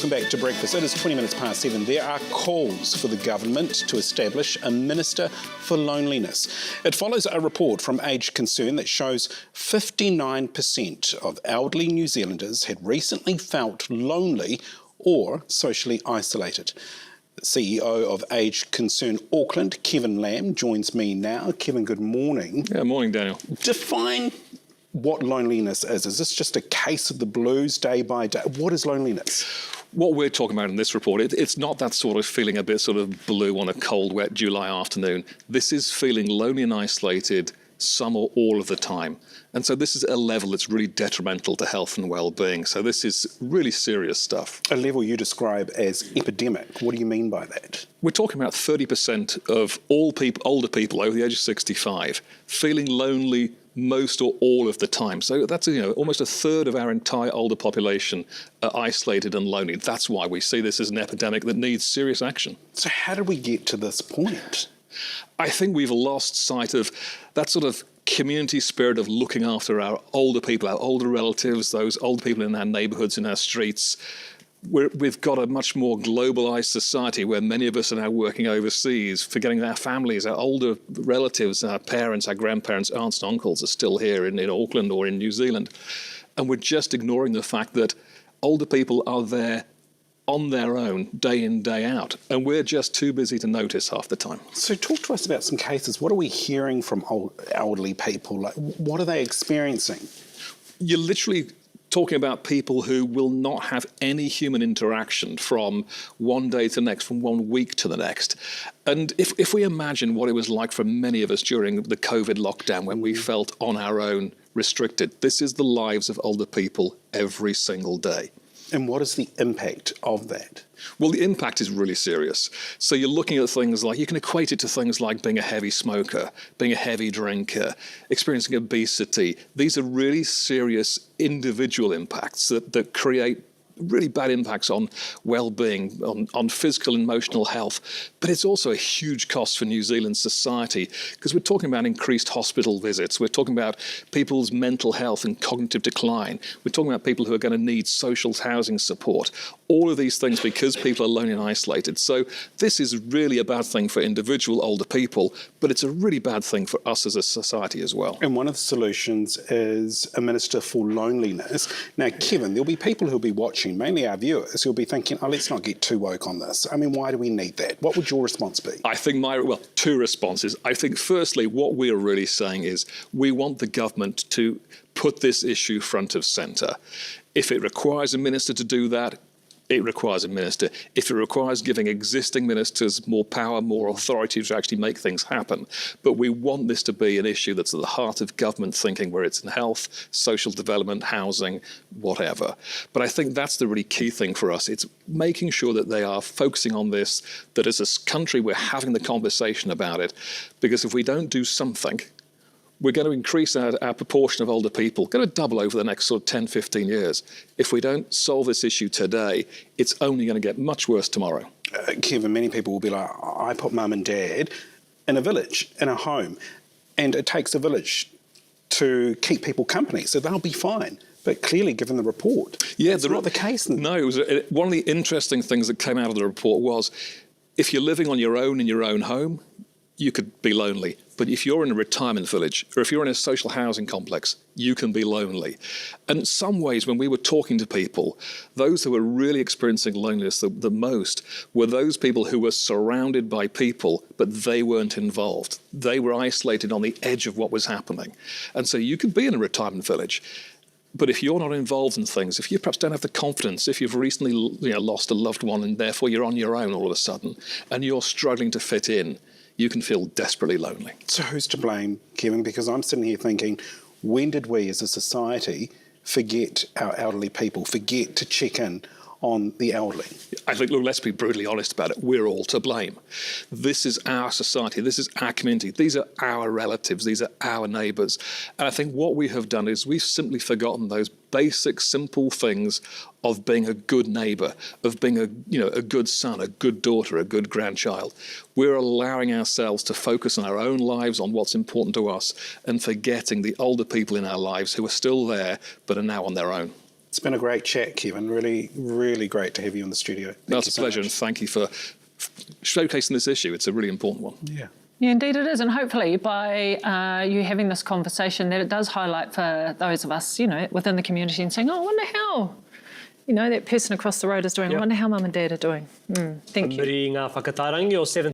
welcome back to Breakfast. It is 20 minutes past 7. There are calls for the government to establish a Minister for Loneliness. It follows a report from Age Concern that shows 59% of elderly New Zealanders had recently felt lonely or socially isolated. The CEO of Age Concern Auckland, Kevin Lamb, joins me now. Kevin, good morning. Yeah, morning, Daniel. Define what loneliness is. Is this just a case of the blues day by day? What is loneliness? What we're talking about in this report, it's not that sort of feeling a bit sort of blue on a cold, wet July afternoon. This is feeling lonely and isolated some or all of the time. And so this is a level that's really detrimental to health and well-being. So this is really serious stuff. A level you describe as epidemic. What do you mean by that? We're talking about 30% of all people, older people over the age of 65, feeling lonely most or all of the time. So that's almost a third of our entire older population are isolated and lonely. That's why we see this as an epidemic that needs serious action. So how did we get to this point? I think we've lost sight of that sort of community spirit of looking after our older people, our older relatives, those older people in our neighbourhoods, in our streets. We've got a much more globalised society where many of us are now working overseas, forgetting that our families, our older relatives, our parents, our grandparents, aunts and uncles are still here in Auckland or in New Zealand. And we're just ignoring the fact that older people are there on their own, day in, day out. And we're just too busy to notice half the time. So talk to us about some cases. What are we hearing from elderly people? Like, what are they experiencing? You're literally talking about people who will not have any human interaction from one day to the next, from 1 week to the next. And if we imagine what it was like for many of us during the COVID lockdown when we felt on our own, restricted, this is the lives of older people every single day. And what is the impact of that? Well, the impact is really serious. So you're looking at things like, you can equate it to things like being a heavy smoker, being a heavy drinker, experiencing obesity. These are really serious individual impacts that create really bad impacts on well-being, on physical and emotional health. But it's also a huge cost for New Zealand society because we're talking about increased hospital visits. We're talking about people's mental health and cognitive decline. We're talking about people who are going to need social housing support. All of these things because people are lonely and isolated. So this is really a bad thing for individual older people, but it's a really bad thing for us as a society as well. And one of the solutions is a Minister for Loneliness. Now, Kevin, there'll be people who'll be watching, mainly our viewers, who'll be thinking, oh, let's not get too woke on this. I mean, why do we need that? What would your response be? I think two responses. I think firstly, what we're really saying is we want the government to put this issue front of centre. If it requires a minister to do that, it requires a minister. If it requires giving existing ministers more power, more authority to actually make things happen. But we want this to be an issue that's at the heart of government thinking, where it's in health, social development, housing, whatever. But I think that's the really key thing for us. It's making sure that they are focusing on this, that as a country we're having the conversation about it. Because if we don't do something, we're going to increase our proportion of older people, going to double over the next sort of 10, 15 years. If we don't solve this issue today, it's only going to get much worse tomorrow. Kevin, many people will be like, I put mum and dad in a village, in a home, and it takes a village to keep people company, so they'll be fine. But clearly, given the report, that's not the case. No, it was one of the interesting things that came out of the report was, if you're living on your own in your own home, you could be lonely. But if you're in a retirement village or if you're in a social housing complex, you can be lonely. And in some ways, when we were talking to people, those who were really experiencing loneliness the most were those people who were surrounded by people, but they weren't involved. They were isolated on the edge of what was happening. And so you could be in a retirement village, but if you're not involved in things, if you perhaps don't have the confidence, if you've recently lost a loved one and therefore you're on your own all of a sudden, and you're struggling to fit in, you can feel desperately lonely. So who's to blame, Kevin? Because I'm sitting here thinking, when did we as a society forget our elderly people, forget to check in on the elderly? I think, look, let's be brutally honest about it. We're all to blame. This is our society. This is our community. These are our relatives. These are our neighbours. And I think what we have done is we've simply forgotten those basic, simple things of being a good neighbour, of being a good son, a good daughter, a good grandchild. We're allowing ourselves to focus on our own lives, on what's important to us, and forgetting the older people in our lives who are still there but are now on their own. It's been a great chat, Kevin. Really, really great to have you in the studio. That's a pleasure, and thank you for showcasing this issue. It's a really important one. Yeah. Yeah, indeed it is. And hopefully by you having this conversation that it does highlight for those of us, within the community and saying, oh, I wonder how, that person across the road is doing. I wonder how mum and dad are doing. Thank you. Ngā whakatarangi o 7